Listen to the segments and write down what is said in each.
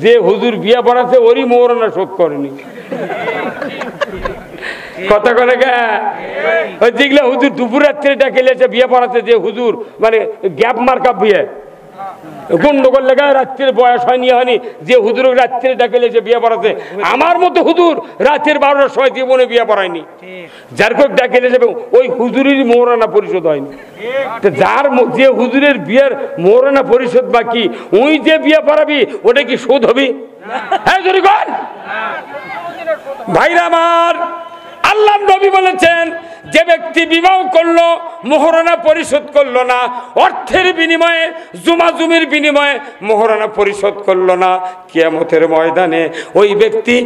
যে হুজুর বিয়ে পড়াচ্ছে ওরই মোহরানা শোধ করেনি। কথা করে যেগুলো হুজুর দুপুর রাত্রে ডাকে বিয়ে পড়াচ্ছে, যে হুজুর মানে গ্যাপ মার্কা বিয়ে গন্ডগোল লেগে রাত্রের বয়স হয়নি যে হুজুর রাত্রে ডাকে বিয়ে পড়াচ্ছে, আমার মতো হুজুর রাতের 12টার সময় জীবনে বিয়ে পড়ায়নি, যার কোক ডাকে যাবে ওই হুজুরেরই মোহরানা পরিশোধ হয়নি। যার যে হুজুরের বিয়ের মোহরানা পরিশোধ বাকি, ওই যে বিয়ে পড়াবি ওটা কি শোধ হবি? হ্যাঁ জোরে কর ভাইরা আমার। আল্লাহ নবী বলেছেন, যে ব্যক্তি বিবাহ করলো মোহরানা পরিশোধ করলো না, অর্থের বিনিময়ে জুমাজুমির বিনিময়ে মোহরানা পরিশোধ করলো না, কিয়ামতের ময়দানে ওই ব্যক্তি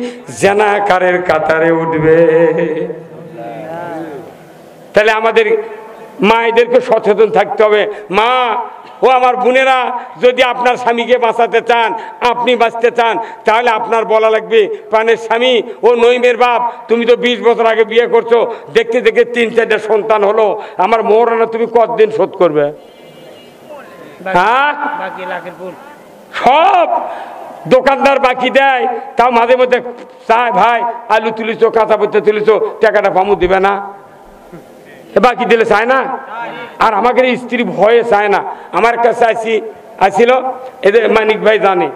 জানাকারের কাতারে উঠবে। তাহলে আমাদের মায়েদেরকে সচেতন থাকতে হবে। মা ও আমার বোনেরা, যদি আপনার স্বামীকে বাঁচাতে চান, আপনি বাঁচতে চান, তাহলে আপনার বলা লাগবে, প্রাণের স্বামী ও নইমের বাপ, তুমি তো 20 বছর আগে বিয়ে করছো, দেখতে দেখতে 3-4টা সন্তান হলো, আমার মোহরানা তুমি কতদিন শোধ করবে? হ্যাঁ, সব দোকানদার বাকি দেয়, তাও মাঝে মধ্যে চায়, ভাই আলু তুলিছো, কাঁচা পচা তুলিছো, টাকাটা ফামু দিবে না? বাকি দিলে চায় না। আর আমাকে স্ত্রী ভয়ে চায় না। আমার কাছে আসছিল এদের মানিক ভাই জানে,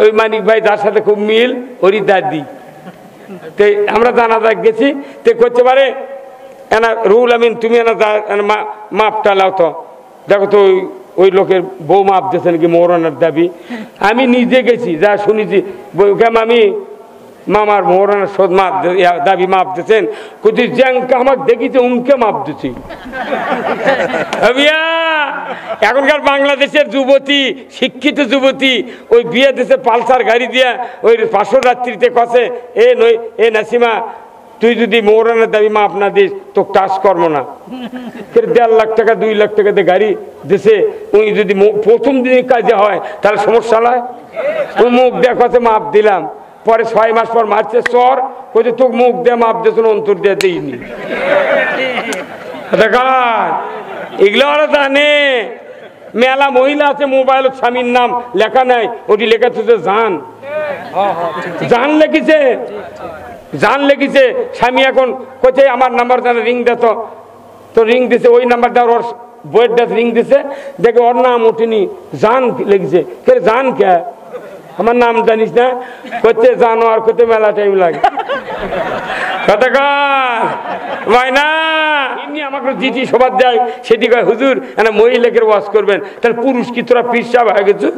ওই মানিক ভাই যার সাথে খুব মিল, ওরই দাদি। তো আমরা জানাজা গেছি, তো করতে পারে এনা রুল আমিন, তুমি এনা মাপটা লাও তো, দেখো তো ওই লোকের বউ মাপ দিয়েছে নাকি মোহরানার দাবি। আমি নিজে গেছি, যা শুনেছি, আমি মামার মোহরানার শোধ মাপ দাবি মাপ দিয়েছেন, কোথায় জ্যাংকে আমার দেখিতে উনকে মাপ দিচ্ছি। এখনকার বাংলাদেশের যুবতী, শিক্ষিত যুবতী, ওই বিয়ে দিয়েছে পালসার গাড়ি দিয়ে, ওই 500 রাত্রিতে কষে, এ নাসিমা তুই যদি মোহরানার দাবি মাপ না দিস তো কাজ করবো না। 1.5 লাখ টাকা 2 লাখ টাকা দিয়ে গাড়ি দিছে, ওই যদি প্রথম দিনে কাজে হয় তাহলে সমস্যা নয়। ওই মুখ দেখ মাপ দিলাম, পরে 6 মাস পর মারছে চর, কোথায় তোকে মুখ দিয়ে মাপ দিয়েছ, অন্তর দিয়ে দিইনি। এগুলো ওরা জানে। মেলা মহিলা আছে মোবাইল স্বামীর নাম লেখা নাই, ওটি লেখা আছে জান, জান লেখিছে, জান লেখিছে। স্বামী এখন কোথায় আমার নাম্বার জানে, রিং দিত, তো রিং দিছে, ওই নাম্বারটা ওর বইয়ের ডাস রিং দিছে, দেখে ওর নাম ওঠেনি, জান লিখছে। কে জান কে? আমার নাম জানিস না? করতে জানো আর করতে মেলা টাইম লাগে। কথা কয় না, এমনি আমাকে জিটি সবার দেয়, সেটি কয় হুজুর একটা মহিলাকে ওয়াশ করবেন, তাহলে পুরুষ কি তোরা পিসাব হয়ে গেছো?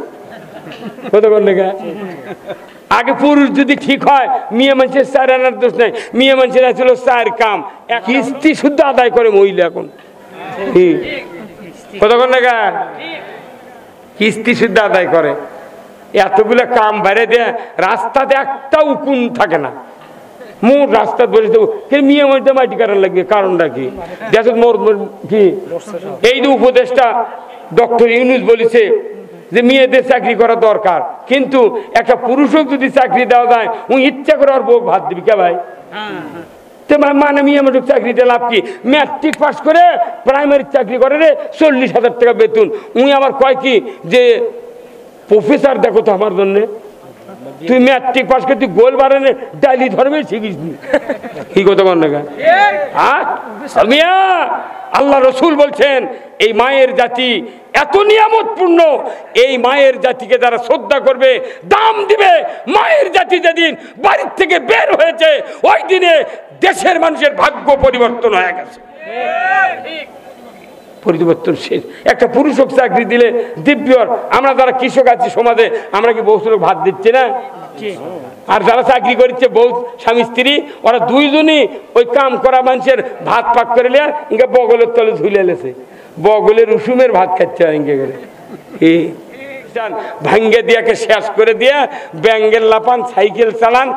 কথা কন লেখা আগে পুরুষ যদি ঠিক হয়, মেয়ে মানুষের 4 আনার দোষ নাই, মেয়ে মানুষের ছিল 4 কাম, কিস্তি শুদ্ধ আদায় করে মহিলা এখন। কথা কন লেখা কিস্তি শুদ্ধ আদায় করে, এতগুলো কাম বাইরে দেয়, রাস্তাতে একটা উকুন থাকে না, মোর রাস্তা বসে দেবো, মেয়ে মধ্যে মাটি কাটার লাগবে, কারণটা কি? দেশ মোর কি এই যে উপদেশটা ডক্টর ইউনুস বলেছে যে মেয়েদের চাকরি করা দরকার, কিন্তু একটা পুরুষও যদি চাকরি দেওয়া যায়, উনি ইচ্ছা করে আর বউ ভাত দিবি কে ভাই? মানে মেয়ে মানুষ চাকরি দিয়ে লাভ কি? ম্যাট্রিক পাস করে প্রাইমারি চাকরি করে রে, 40,000 টাকা বেতন। উনি আমার কয় কি যে প্রফেসর দেখো তো আমার জন্য, তুই ম্যাট্রিক পাস করে তুই গোল বাড়ানে ডাইলি ধর্মে শিখিস নি, কি কথা বল না? আল্লাহ রসুল বলছেন এই মায়ের জাতি এত নিয়ামতপূর্ণ, এই মায়ের জাতিকে যারা শ্রদ্ধা করবে, দাম দিবে, মায়ের জাতি যেদিন বাড়ির থেকে বের হয়েছে ওই দিনে দেশের মানুষের ভাগ্য পরিবর্তন হয়ে গেছে। পরিবর্তন শেষ। একটা পুরুষক চাকরি দিলে দিব্যর, আমরা যারা কৃষক আছি সমাজে, আমরা কি বউ লোক ভাত দিচ্ছি না? আর যারা চাকরি করছে বউ স্বামী স্ত্রী, ওরা দুইজনই ওই কাম করা মানুষের ভাত পাক করে লিয়া ইনকে বগলের তলে ঝুলে লেছে, বগলের উসুমের ভাত খাচ্ছে ইনকে করে ভাঙ্গে দিয়াকে শেষ করে দিয়া ব্যাঙ্গের লাপান, সাইকেল চালান,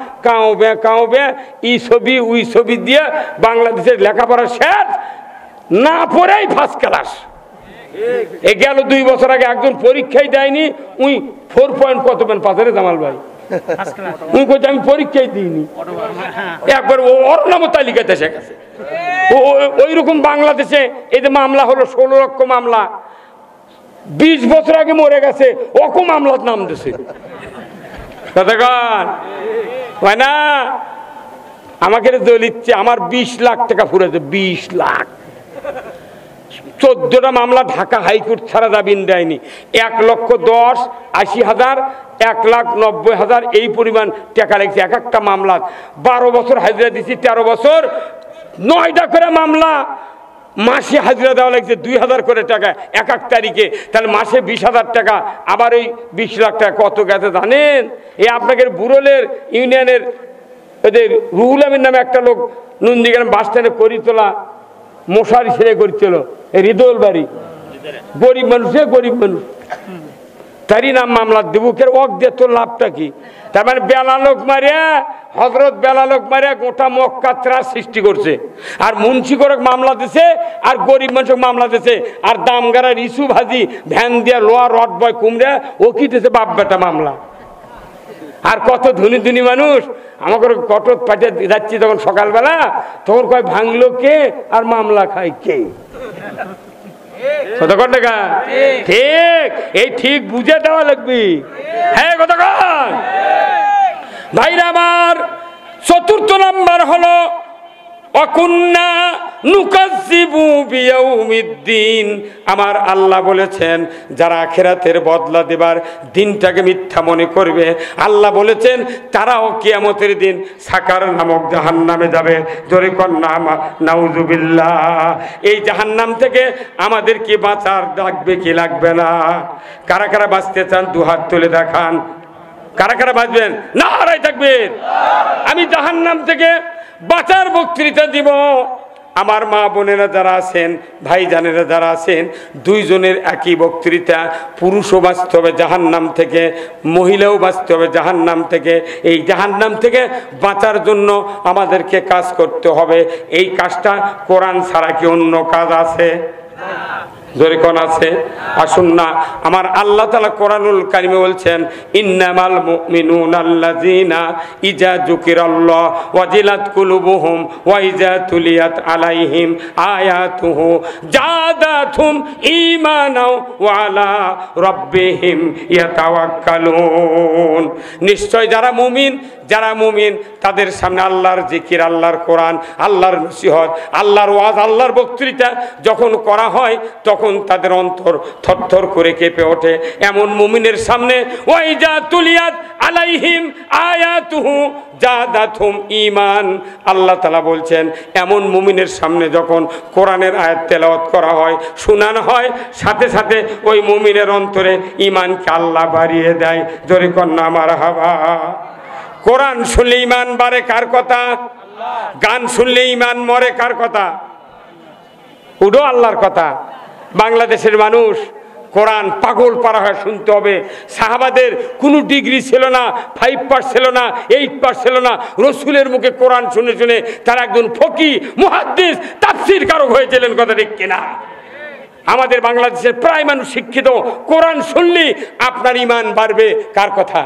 কাও বে ই ছবি উই ছবি দিয়া বাংলাদেশের লেখাপড়া শেষ, না পড়েই ফার্স্ট ক্লাস। এ গেল 2 বছর আগে একজন পরীক্ষাই দেয়নি, উই 4 পয়েন্ট কত পেন পাথরে জামাল ভাই, উনি বলছে আমি পরীক্ষাই দিইনি, একবার ওর নামও তালিকাতে এসে গেছে। ওই রকম বাংলাদেশে এই যে মামলা হলো 16 লক্ষ মামলা, 20 বছর আগে মরে গেছে, ওকে মামলার নাম দিছে। না আমাকে দলিচ্ছে, আমার 20 লাখ টাকা ফুরেছে, 20 লাখ। 14টা মামলা ঢাকা হাইকোর্ট ছাড়া জামিন দেয়নি। 1,10,80,000, 1,90,000 এই পরিমাণ টাকা লাগছে এক একটা মামলা। 12 বছর হাজিরা দিছি, 13 বছর, 9টা করে মামলা, মাসে হাজিরা দেওয়া লাগছে 2,000 করে টাকা এক এক তারিখে। তাহলে মাসে 20,000 টাকা, আবার ওই 20 লাখ টাকা কত গেছে জানেন? এই আপনাদের বুড়োলের ইউনিয়নের এদের রুহুল আমিন নামে একটা লোক নন্দীগ্রাম বাস স্ট্যান্ডে করি তোলা মশারি ছেড়ে করছিল, হৃদয়ল বাড়ি, গরিব মানুষ, গরিব মানুষ, তারই নাম মামলা দেবুকের ওক দিয়ে তোর লাভটা কি? তার মানে বেলালোক মারিয়া, হজরত বেলালোক মারিয়া গোটা মক্কা ত্রাস সৃষ্টি করছে। আর মুন্সি করে মামলা দিছে, আর গরিব মানুষ মামলা দিছে, আর দামগাড়া রিসু ভাজি ভ্যান দিয়া লোয়া রড বয় কুমড়া ও কি দিছে বাপ বেটা মামলা। আর কত ধনী ধনী মানুষ আমাকে কটক পাঠিয়ে যাচ্ছি তখন সকালবেলা, তখন কয় ভাঙলো কে আর মামলা খায় কে? কতক্ষণ টাকা ঠিক, এই ঠিক বুঝে দেওয়া লাগবে। হ্যাঁ কতক্ষণ ভাইরা আমার। 4র্থ নাম্বার হলো অকুন্না নুকাজ্জিবু বিয়াউমিদ্দিন। আমার আল্লাহ বলেছেন যারা আখিরাতের বদলা দেবার দিনটাকে মিথ্যা মনে করবে, আল্লাহ বলেছেন তারাও কিয়ামতের দিন সাকার নামক জাহান্নামে যাবে। জোরে কন্যা নাউজুবিল্লাহ। এই জাহান্নাম থেকে আমাদের কি বাঁচার লাগবে কি লাগবে না? কারা কারা বাঁচতে চান দুহাত তুলে দেখান। কারা কারা বাঁচবেন? নারায় থাকবেন। আমি জাহান্নাম থেকে বাঁচার বক্তৃতা দিব। আমার মা বোনেরা যারা আছেন, ভাই জানেরা যারা আছেন, 2 জনের একই বক্তৃতা। পুরুষও বাঁচতে হবে জাহান্নাম থেকে, মহিলাও বাঁচতে হবে জাহান্নাম থেকে। এই জাহান্নাম থেকে বাঁচার জন্য আমাদেরকে কাজ করতে হবে। এই কাজটা কোরআন ছাড়া কি অন্য কাজ আছে? জোরে কোন আছে? আসুন না, আমার আল্লাহ তাআলা কোরআনুল কারিমে বলছেন ইন্নামাল মুমিনুনা আল্লাযিনা ইজা যুকিরাল্লাহ ওয়াজিলাত কুলুবুহুম ওয়া ইজা তুলিয়াত আলাইহিম আয়াতুহু জাদাতুহুম ঈমানাও ওয়া আলা রাব্বিহিম ইয়াতাওয়াক্কালুন। নিশ্চয় যারা মুমিন তাদের সামনে আল্লাহর জিকির, আল্লাহর কোরআন, আল্লাহর নসিহত, আল্লাহর ওয়াজ, আল্লাহর বক্তৃতা যখন করা হয় তখন তাদের অন্তর থরথর করে কেঁপে ওঠে। এমন মুমিনের সামনে ওয়াইজা তুলিয়াত আলাইহিম আয়াতুহু জাদাতুহুম ঈমান। আল্লাহ তাআলা বলছেন এমন মুমিনের সামনে যখন কোরআনের আয়াত তেলাওয়াত করা হয়, শোনানো হয়, সাথে সাথে ওই মুমিনের অন্তরে ঈমানকে আল্লাহ বাড়িয়ে দেয়। জোরে কন্যা মারহাবা। কোরআন শুনলে ঈমান বাড়ে কার কথা? গান শুনলে ঈমান মরে কার কথা? উডো আল্লাহর কথা। বাংলাদেশের মানুষ কোরআন পাগল পারা হয় শুনতে হবে। সাহাবাদের কোনো ডিগ্রি ছিল না, 5 পাস ছিল না, 8 পাস ছিল না। রসুলের মুখে কোরআন শুনে শুনে তারা একজন ফকি, মুহাদ্দিস, তাফসীর কারক হয়েছিলেন। কথা ঠিক কিনা? আমাদের বাংলাদেশের প্রায় মানুষ শিক্ষিত। কোরআন শুনলে আপনার ঈমান বাড়বে কার কথা?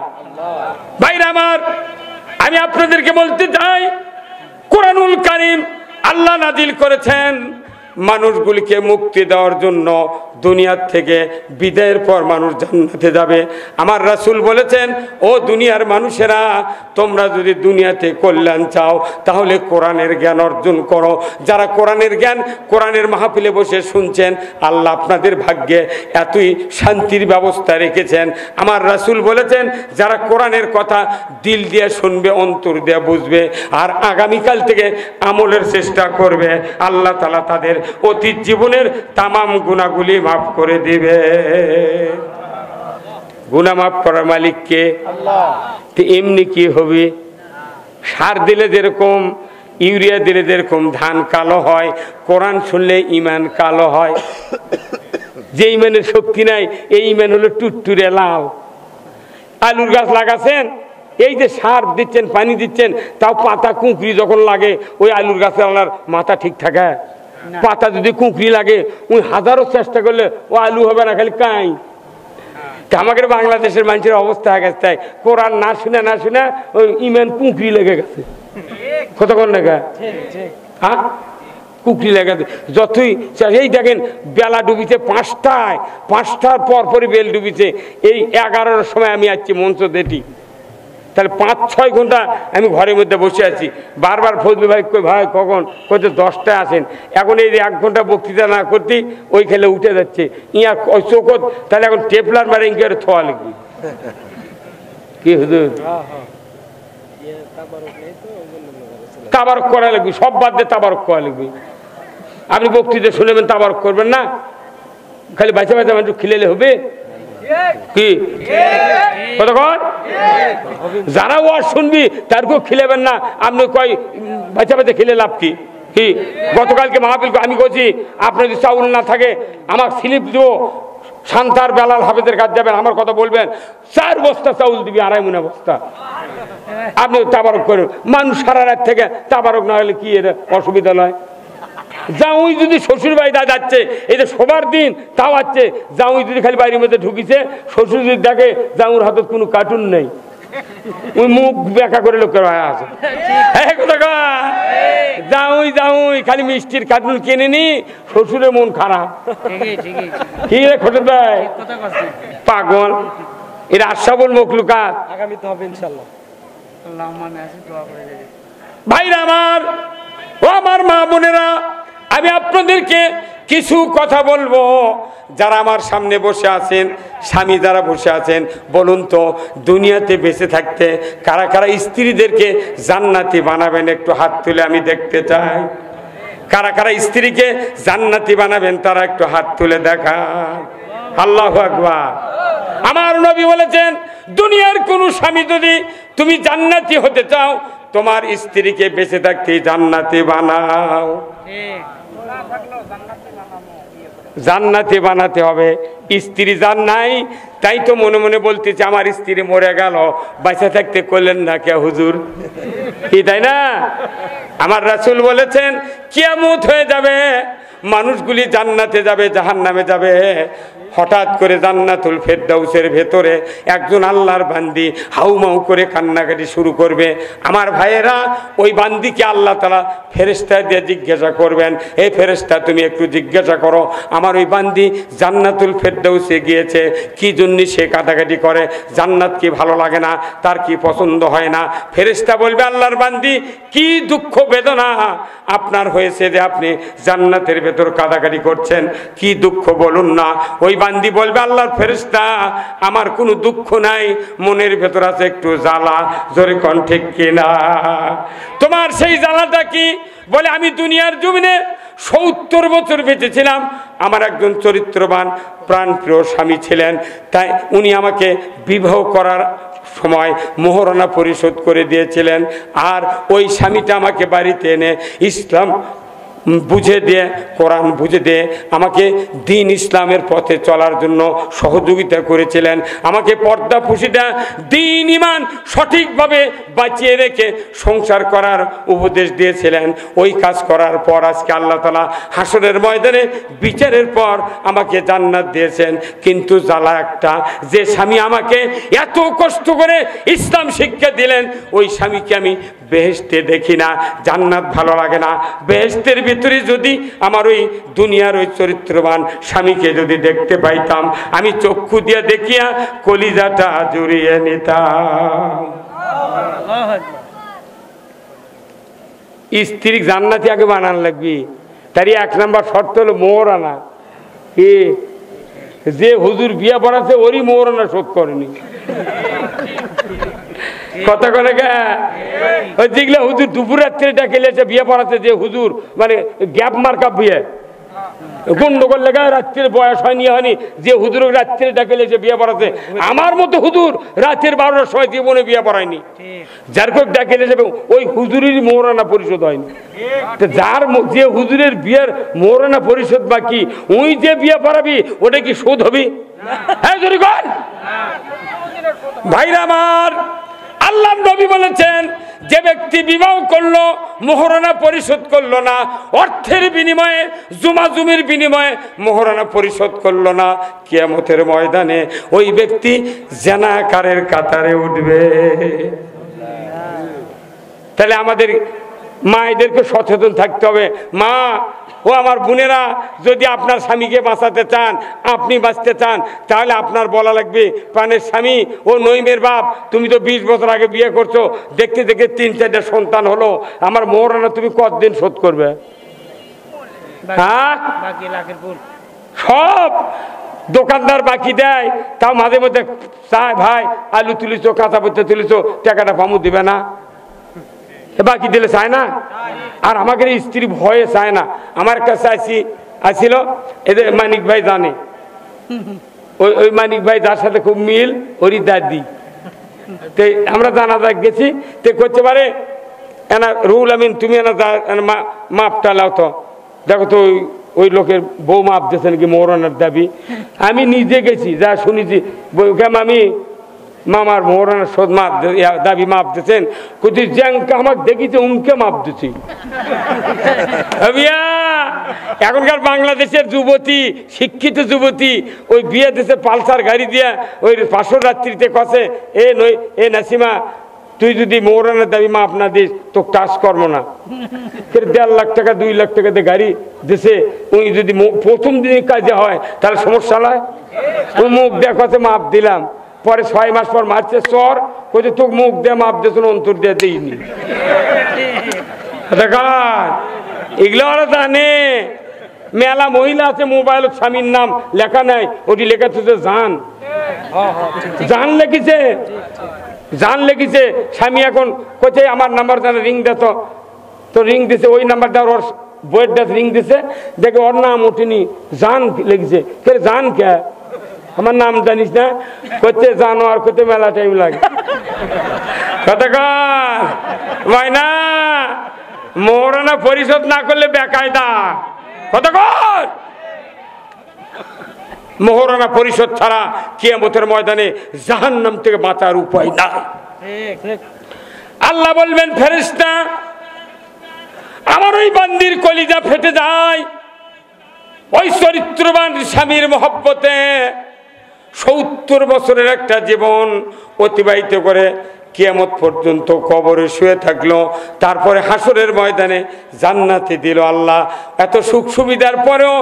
ভাইরা আমার, আমি আপনাদেরকে বলতে চাই কোরআনুল কারীম আল্লাহ নাজিল করেছেন মানুষগুলিকে মুক্তি দেওয়ার জন্য। দুনিয়ার থেকে বিদায়ের পর মানুষ জান্নাতে যাবে। আমার রাসূল বলেছেন, ও দুনিয়ার মানুষেরা, তোমরা যদি দুনিয়াতে কল্যাণ চাও তাহলে কোরআনের জ্ঞান অর্জন করো। যারা কোরআনের জ্ঞান কোরআনের মাহফিলে বসে শুনছেন, আল্লাহ আপনাদের ভাগ্যে এতই শান্তির ব্যবস্থা রেখেছেন। আমার রাসূল বলেছেন, যারা কোরআনের কথা দিল দিয়ে শুনবে, অন্তর দিয়ে বুঝবে, আর আগামীকাল থেকে আমলের চেষ্টা করবে, আল্লাহ তাআলা তাদের অতীত জীবনের তামাম গুনাহগুলি মাফ করে দিবে। গুনাহ মাফ করার মালিক কে? আল্লাহ। তো এমনি কি হবে? সার দিলে যেরকম, ইউরিয়া দিলে যেরকম ধান কালো হয়, কোরআন শুনলে ঈমান কালো হয়। যে ঈমানের শক্তি নাই, এই ঈমান হলো টুটটুরে লাল। আলুর গাছ লাগাছেন, এই যে সার দিচ্ছেন, পানি দিচ্ছেন, তাও পাতা কুঁকড়ি যখন লাগে ওই আলুর গাছের আলার মাথা ঠিক থাকে? পাতা যদি কুঁকড়ি লাগে ওই হাজারো চেষ্টা করলে ও আলু হবে না, খালি কাই। আমাদের বাংলাদেশের মানুষের অবস্থা হয়ে গেছে তাই, কোরআন না শুনে ওই ঈমান কুঁকড়ি লেগে গেছে। কতক্ষণ লেগে? হ্যাঁ, কুকরি লেগেছে যতই। এই দেখেন বেলা ডুবিছে 5টায়, 5টার পরপরই বেল ডুবিছে। এই 11টার সময় আমি আসছি মঞ্চ দেখি, তাহলে 5-6 ঘন্টা আমি ঘরের মধ্যে বসে আছি। বারবার ফজলু ভাই কই ভাই কখন, কইতে 10টায় আসেন। এখন এই 1 ঘন্টা বক্তৃতা না করতেই ওই খেলে উঠে যাচ্ছে ইয়া ওই চোখত, তাহলে এখন টেপলার মারে ইঙ্কে থোয়া লিখবি কি হুজুর, তাবারক করা লাগবে, সব বাদ দিয়ে তাবারক করা লাগবে। আপনি বক্তৃতা শুনেবেন, তাবারক করবেন না, খালি বাঁচা বাঁচা মানুষ খিলেলে হবে কি? কতক্ষণ যারা ওয়াজ শুনবি তারকেও খিলেবেন না, আপনি কয় বাঁচা বাঁচা খিলে লাভ কি? কি গতকালকে মাহফিল আমি বলছি, আপনার যদি চাউল না থাকে আমার স্লিপ দেবো, শান্তার বেলাল হাফেজের কাজ যাবেন, আমার কথা বলবেন, 4 বস্তা চাউল দিবি, 2.5 মণ বস্তা। আপনি তাবারক করেন, মানুষ সারা রাত থেকে তাবারক না হলে কি এর অসুবিধা নয়? জাউই যদি শ্বশুর বাড়ি যাচ্ছে, এই যে সবার দিন তাও আছে, জাউই যদি খালি বাড়ির মধ্যে ঢুকিছে, শ্বশুর যদি দেখে জাউর হাতে কোনো কার্টুন নেই, ওই মুখ বেঁকা করে লোকের আছে, জাউই জাউই খালি মিষ্টির কার্টুন কিনে নি, শ্বশুরের মন খারাপ। কি রে খোঁজে দেয় পাগল, এরা আশাবল মখলুকাত। আগামীতে হবে ইনশাআল্লাহ। ভাইরা আমার, ও আমার মা বোনেরা, আমি আপনাদেরকে কিছু কথা বলবো। যারা আমার সামনে বসে আছেন, স্বামী যারা বসে আছেন, বলুন তো দুনিয়াতে বেঁচে থাকতে কারা কারা স্ত্রীদেরকে জান্নাতি বানাবেন? একটু হাত তুলে আমি দেখতে চাই। কারা কারা স্ত্রীকে জান্নাতি বানাবেন তারা একটু হাত তুলে দেখান। আল্লাহু আকবার। আমার নবী বলেছেন, দুনিয়ার কোন স্বামী যদি তুমি জান্নাতি হতে চাও, তোমার স্ত্রীকে বেঁচে থাকতে জান্নাতি বানাও। জান্নাতি বানাতে হবে। স্ত্রী যার নাই, তাই তো মনে মনে বলতেছে আমার স্ত্রী মরে গেল, বেঁচে থাকতে করলেন না কে হুজুর? কি তাই না? আমার রাসূল বলেছেন কিয়ামত হয়ে যাবে, মানুষগুলি জান্নাতে যাবে জাহান্নামে যাবে। হঠাৎ করে জান্নাতুল ফেরদাউসের ভেতরে একজন আল্লাহর বান্দি হাউমাউ করে কান্নাকাটি শুরু করবে। আমার ভাইয়েরা, ওই বান্দিকে আল্লাহ তাআলা ফেরেশতা দিয়ে জিজ্ঞাসা করবেন, এই ফেরেশতা তুমি একটু জিজ্ঞাসা করো আমার ওই বান্দি জান্নাতুল ফেরদাউসে গিয়েছে কি জন্য সে কাটাকাটি করে, জান্নাত কি ভালো লাগে না, তার কি পছন্দ হয় না? ফেরেশতা বলবে আল্লাহর বান্দি কি দুঃখ বেদনা আপনার হয়েছে যে আপনি জান্নাতের ভেতর কাটাকাটি করছেন, কি দুঃখ বলুন না। ওই বান্দি বলবে আল্লাহর ফেরেশতা আমার কোনো দুঃখ নাই, মনের ভেতর আছে একটু জ্বালা। জোরে কোন ঠিক কিনা? তোমার সেই জ্বালাটা কি? বলে আমি দুনিয়ার জমিনে 70 বছর বেঁচেছিলাম, আমার একজন চরিত্রবান প্রাণপ্রিয় স্বামী ছিলেন, তাই উনি আমাকে বিবাহ করার সময় মোহরানা পরিশোধ করে দিয়েছিলেন। আর ওই স্বামীটা আমাকে বাড়িতে এনে ইসলাম বুঝে দিয়ে, কোরআন বুঝে দিয়ে আমাকে দিন ইসলামের পথে চলার জন্য সহযোগিতা করেছিলেন, আমাকে পর্দা পুশিদা দিন ইমান সঠিকভাবে বাঁচিয়ে রেখে সংসার করার উপদেশ দিয়েছিলেন। ওই কাজ করার পর আজকে আল্লাহ তাআলা হাসরের ময়দানে বিচারের পর আমাকে জান্নাত দিয়েছেন। কিন্তু জ্বালা একটা, যে স্বামী আমাকে এত কষ্ট করে ইসলাম শিক্ষা দিলেন, ওই স্বামীকে আমি বেহেশতে দেখি না, জান্নাত ভালো লাগে না। বেহেশতের ভিতরে যদি আমার ওই দুনিয়ার ওই চরিত্রবান স্বামীকে যদি দেখতে পাইতাম, আমি চক্ষু দিয়ে দেখিয়া কলিজাটা জুড়িয়ে নিতাম। স্ত্রী জান্নাতি আগে বানান লাগবি, তারই 1 নম্বর শর্ত হলো মোহরানা। কি যে হুজুর বিয়া পড়াছে ওরই মোহরানা শোধ করেনি, কথা করে যেগুলো হুজুর দুপুর রাত্রে ডাকে বিয়ে পড়াতে, যে হুজুর মানে গ্যাপ মার্কা বিয়ে গন্ডগোল লেগে রাত্রের বয়স হয়নি হয়নি, যে হুজুর রাত্রে ডাকে বিয়ে পড়াতে, আমার মতো হুজুর রাতের 12টার সময় জীবনে বিয়ে পড়ায়নি। যার কোক ডাকে যাবে ওই হুজুরেরই মোহরানা পরিশোধ হয়নি। যার যে হুজুরের বিয়ের মোহরানা পরিশোধ বাকি, ওই যে বিয়ে পড়াবি ওটা কি শোধ হবি? হ্যাঁ জোরে কর ভাইরা আমার। আল্লাহর নবী বলেছেন, যে ব্যক্তি বিবাহ করলো মোহরানা পরিশোধ করলো না, অর্থের বিনিময়ে জুমাজুমির বিনিময়ে মোহরানা পরিশোধ করলো না, কিয়ামতের ময়দানে ওই ব্যক্তি জিনাকারের কাতারে উঠবে। তাহলে আমাদের মায়েদেরকে সচেতন থাকতে হবে। মা ও আমার বোনেরা, যদি আপনার স্বামীকে বাঁচাতে চান, আপনি বাঁচতে চান, তাহলে আপনার বলা লাগবে, প্রাণের স্বামী ও নইমের বাপ, তুমি তো 20 বছর আগে বিয়ে করছো, দেখতে দেখতে 3-4টা সন্তান হলো, আমার মোহরানা তুমি কতদিন শোধ করবে? হ্যাঁ, সব দোকানদার বাকি দেয়, তাও মাঝে মধ্যে চায়, ভাই আলু তুলিছো, কাঁচা পচা তুলিছো, টাকাটা ফামু দিবে না? বাকি দিলে চায় না। আর আমাকে স্ত্রী ভয়ে চায় না। আমার কাছে আসছিল, এদের মানিক ভাই জানে, ওই মানিক ভাই যার সাথে খুব মিল, ওরই দাদি। তো আমরা জানাজা গেছি, তো করতে পারে এনা রুল আমিন, তুমি এনা মাপটা লাও তো, দেখো তো ওই লোকের বউ মাপ দিয়েছে নাকি মোহরানার দাবি। আমি নিজে গেছি, যা শুনেছি, আমি মামার মোহরানার শোধ মাপ দাবি মাপ দিয়েছেন, কোথায় জ্যাংকে আমার দেখিছে উনকে মাপ দিচ্ছি। এখনকার বাংলাদেশের যুবতী, শিক্ষিত যুবতী, ওই বিয়ে দেশে পালসার গাড়ি দিয়া ওই 500 রাত্রিতে কষে, এ নাসিমা, তুই যদি মোহরানার দাবি মাপ না দিস তো কাজ করবো না। 1.5 লাখ টাকা 2 লাখ টাকা দিয়ে গাড়ি দেশে, উনি যদি প্রথম দিনে কাজে হয় তাহলে সমস্যা নয়। ওই মুখ দেখ মাপ দিলাম, পরে 6 মাস পর মারছে চর, কোথায় তোকে মুখ দিয়ে মাপ দিয়েছ, অন্তর দিয়ে দিইনি। এগুলো ওরা জানে। মেলা মহিলা আছে মোবাইল স্বামীর নাম লেখা নাই, ওটি লেখা হচ্ছে জান। জান লেখিছে, জান লেখিছে। স্বামী এখন কোথায় আমার নাম্বার জানে, রিং দিত, তো রিং দিছে, ওই নাম্বারটা ওর বইয়ের ডাস রিং দিছে, দেখে ওর নাম ওঠেনি, জান লিখছে। কে জান? কে আমার নাম জানিস না? করতে জানো আর করতে মেলা টাইম লাগে। কতক্ষণ ভাই না, মোহরানা পরিশোধ না করলে বেকায়দা। কতক্ষণ মোহরানা পরিশোধ ছাড়া কিয়ামতের ময়দানে জাহান্নাম থেকে বাঁচার উপায় নাই। আল্লাহ বলবেন, ফেরেশতা আমার ওই বান্দির কলিজা ফেটে যায়, ওই চরিত্রবান স্বামীর মহব্বতে 70 বছরের একটা জীবন অতিবাহিত করে কিয়ামত পর্যন্ত কবরে শুয়ে থাকলো, তারপরে হাসরের ময়দানে জান্নাতে দিল। আল্লাহ এত সুখ সুবিধার পরেও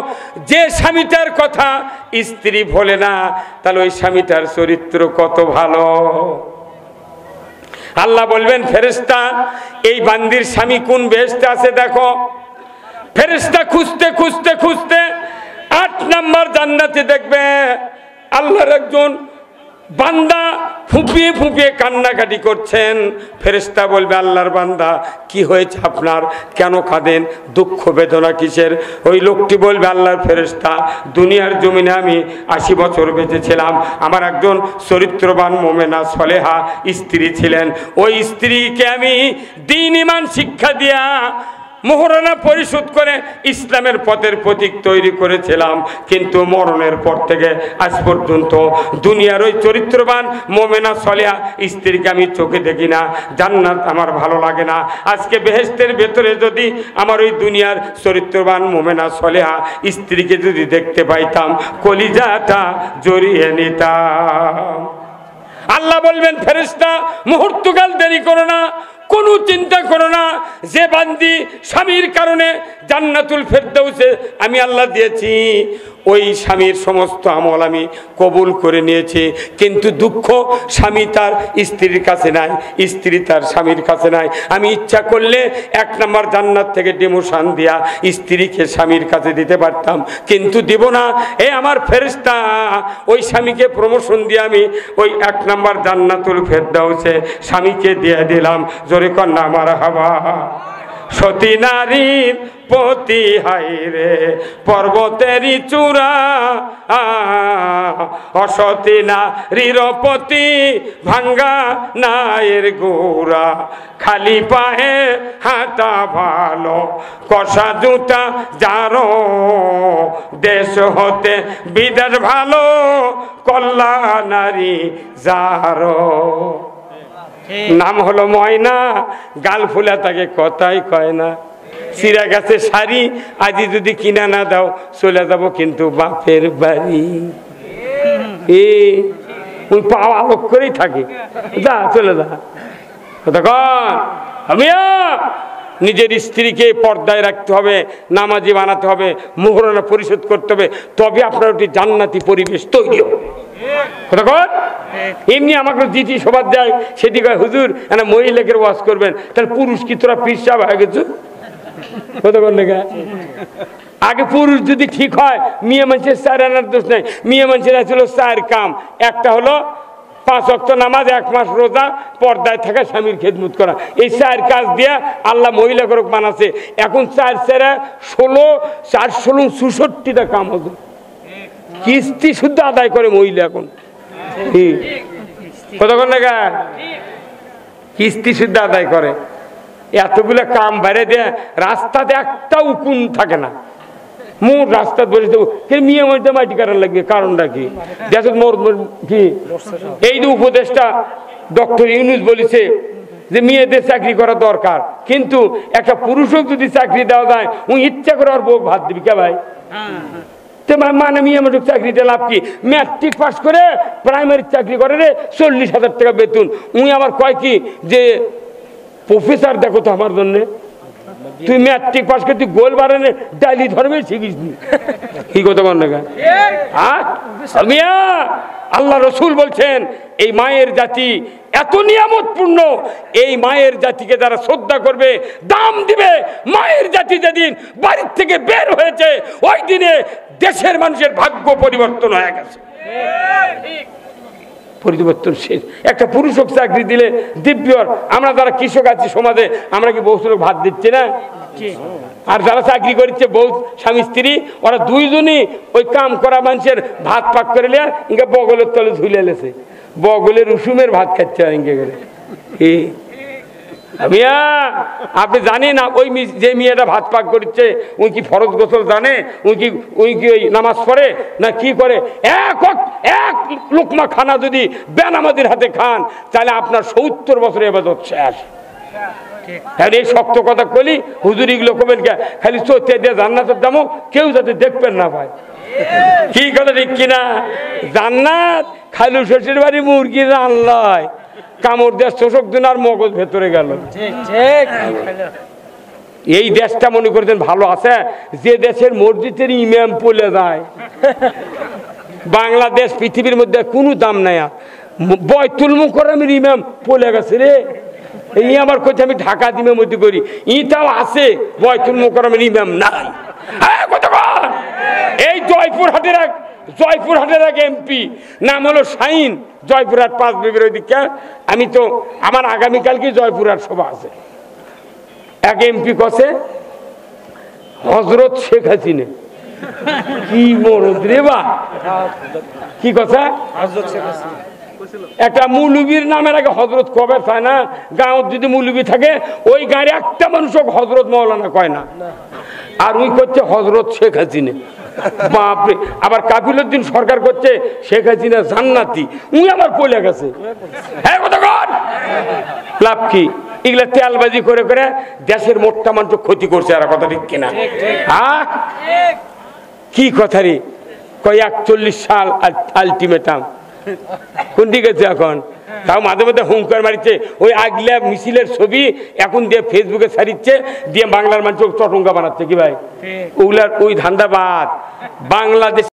যে স্বামীটার কথা স্ত্রী ভোলে না, তাহলে ওই স্বামীটার চরিত্র কত ভালো। আল্লাহ বলবেন, ফেরেশতা এই বান্দির স্বামী কোন বেহেশতে আছে দেখো। ফেরেশতা খুঁজতে খুঁজতে খুঁজতে 8 নাম্বার জান্নাতে দেখবে আল্লাহর একজন বান্দা ফুঁপিয়ে ফুঁপিয়ে কান্নাকাটি করছেন। ফেরেশতা বলবে, আল্লাহর বান্দা কি হয়েছে আপনার, কেন কাঁদেন, দুঃখ বেদনা কিসের? ওই লোকটি বলবে, আল্লাহর ফেরেশতা দুনিয়ার জমিনে আমি 80 বছর বেঁচেছিলাম, আমার একজন চরিত্রবান মোমেনা সলেহা স্ত্রী ছিলেন, ওই স্ত্রীকে আমি দ্বীন ঈমান শিক্ষা দিয়া মোহরানা পরিশোধ করে ইসলামের পথের প্রতীক তৈরি করেছিলাম, কিন্তু মরণের পর থেকে আজ পর্যন্ত দুনিয়ার ওই চরিত্রবান মোমেনা সলেহা স্ত্রীকে আমি চোখে দেখি না, জান্নাত আমার ভালো লাগে না। আজকে বেহেশতের ভেতরে যদি আমার ওই দুনিয়ার চরিত্রবান মোমেনা সলেহা স্ত্রীকে যদি দেখতে পাইতাম, কলিজাটা জড়িয়ে নিতাম। আল্লাহ বলবেন, ফেরেশতা মুহূর্তকাল দেরি করো না, কোনো চিন্তা করো না, যে বান্দি স্বামীর কারণে জান্নাতুল ফেরদাউসে আমি আল্লাহ দিয়েছি, ওই স্বামীর সমস্ত আমল আমি কবুল করে নিয়েছি, কিন্তু দুঃখ স্বামী তার স্ত্রীর কাছে নাই, স্ত্রী তার স্বামীর কাছে নাই। আমি ইচ্ছা করলে 1 নাম্বার জান্নাত থেকে ডিমোশন দিয়া স্ত্রীকে স্বামীর কাছে দিতে পারতাম, কিন্তু দিব না। এ আমার ফেরেশতা, ওই স্বামীকে প্রমোশন দিয়ে আমি ওই 1 নাম্বার জান্নাতুল ফেরদাউসে স্বামীকে দিয়ে দিলাম। জোরে কন্যা আমার হাওয়া। সতী নারীর পতি হাইরে পর্বতেরই চূড়া, অসতী নারীর পতি ভাঙ্গা নায়ের গোড়া, খালি পায়ে হাঁটা ভালো কষা জুতা যারো, দেশ হতে বিদেশ ভালো কল্লা নারী যারো। নাম হলো ময়না, গাল ফুলা তাকে কথাই কয় না, চিরা গাছে শাড়ি আজি যদি কিনা না দাও চলে যাব কিন্তু বাপের বাড়ি। পাওয়া আলোক করেই থাকে, যা চলে যা। তখন আমিয়া নিজের স্ত্রীকে পর্দায় রাখতে হবে, নামাজি বানাতে হবে, মোহরানা পরিশোধ করতে হবে, তবে আপনার একটি জান্নাতি পরিবেশ তৈরি হবে। এমনি আমাকে জিটি সবার দেয়, সেটি কয় হুজুর একটা মহিলাকে ওয়াজ করবেন, তাহলে পুরুষ কি তোরা পীর সাহেব হয়ে গেছো? কতক্ষণ লেখা আগে পুরুষ যদি ঠিক হয়, মেয়ে মানুষের 4 আনার দোষ নেই। মেয়ে মানুষের ছিল 4 কাম, একটা হলো 5 ওয়াক্ত নামাজ, 1 মাস রোজা, পর্দায় থাকা, স্বামীর খেদমত করা। এই 4 কাজ দিয়ে আল্লাহ মহিলা করক বানাচ্ছে। এখন 4 4 16 4 16 64টা কাম হতো, কিস্তি শুদ্ধ আদায় করে মহিলা এখন। কতক্ষণ লেখা কিস্তি শুদ্ধ আদায় করে, এতগুলো কাম বাইরে দিয়ে রাস্তাতে একটা উকুন থাকে না। মোর রাস্তা বসে দেবো মেয়ে মধ্যে মাটি কাটার লাগবে, কারণটা কি? দেখো মোর কি এই যে উপদেশটা ডক্টর ইউনূস বলেছে যে মেয়েদের চাকরি করা দরকার, কিন্তু একটা পুরুষও যদি চাকরি দেওয়া যায়, ও ইচ্ছা করে ওর বউ ভাত দিবি কে ভাই? মানে মেয়ে মানুষ চাকরিতে লাভ কি? ম্যাট্রিক পাস করে প্রাইমারি চাকরি করে রে, 40,000 টাকা বেতন। উনি আমার কয় কি যে প্রফেসর দেখো তো আমার জন্য, তুই ম্যাট্রিক পাস করে তুই গোল বাড়ানে ডাইলি ধর্মে শিখিস নি। কি কথা বল না? আল্লাহ রসুল বলছেন এই মায়ের জাতি এত নিয়ামতপূর্ণ, এই মায়ের জাতিকে যারা শ্রদ্ধা করবে, দাম দিবে, মায়ের জাতি যেদিন বাড়ির থেকে বের হয়েছে ওই দিনে দেশের মানুষের ভাগ্য পরিবর্তন হয়ে গেছে। পরিবর্তন শেষ। একটা পুরুষক চাকরি দিলে দিব্যর, আমরা যারা কৃষক আছি সমাজে, আমরা কি বহু লোক ভাত দিচ্ছি না? আর যারা চাকরি করছে বউ স্বামী স্ত্রী, ওরা দুইজনই ওই কাম করা মানুষের ভাত পাক করে লিয়া ইনকে বগলের তলে ঝুলে লেছে, বগলের রসুমের ভাত খাচ্ছে ইনকে করে। মিয়া আপনি জানেন না ওই যে মেয়েটা ভাত পাক করছে উনি কি ফরজ গোসল জানে? উনি কি ওই নামাজ পড়ে না কি করে? এক লোকমা খানা যদি বেনামাজির হাতে খান, তাহলে আপনার 70 বছর এবাদত শেষ। এই শক্ত কথা বলি, হুজুর এগুলো কবেন কে? খালি চোখে দিয়ে জান্নাতের দামও কেউ যাতে দেখবেন না পায়। কি কথা ঠিক কিনা? জান্নাত খালু শ্বশুর বাড়ি মুরগি রান্নায় কামড় দেশ চোষক দিন আর মগজ ভেতরে গেল। এই দেশটা মনে করছেন ভালো আছে, যে দেশের মসজিদের ইমাম পলে যায়। বাংলাদেশ পৃথিবীর মধ্যে কোনো দাম নাই। বয়তুল মুকাররমের ইমাম পলে গেছে রে। এই আমার কোথায় আমি ঢাকা দিমের মধ্যে করি, ইটাও আছে, বয়তুল মুকাররমের ইমাম নাই। এই জয়পুরহাটের এক এমপি নাম হলো শাহিন, জয়পুরহাট 5 বিবির ওই দিকে। আমি তো আমার আগামীকালকে জয়পুরহাট সভা আছে। এক এমপি কছে হজরত শেখ হাসিনা। কি মরদ রে বা, কি কথা? একটা মুলুবির নামের আগে হজরত কবে চায় না? গাঁৱত যদি মুলুবি থাকে ওই গাড়ি একটা মানুষ হজরত মৌলানা কয় না, আর ওই করছে হজরত শেখ হাসিনা। বাপরে! আবার কাফিলউদ্দিন সরকার করছে শেখ হাসিনা জান্নাতি, উনি আবার পলে গেছে। হ্যাঁ কথা কর, লাভ কি? এগুলা তেলবাজি করে করে দেশের মোটটা মানুষ ক্ষতি করছে। আর কথা ঠিক কিনা? হ্যাঁ কি কথা রে? কয় 41 সাল আলটিমেটাম কোন দিকে আছে এখন? তাও মাঝে মাঝে হুঙ্কার মারিচ্ছে। ওই আগলা মিছিলের ছবি এখন দিয়ে ফেসবুকে ছাড়িচ্ছে, দিয়ে বাংলার মানুষ চটঙ্গা বানাচ্ছে। কি ভাই ওগুলার ওই ধান্দা বাদ। বাংলাদেশ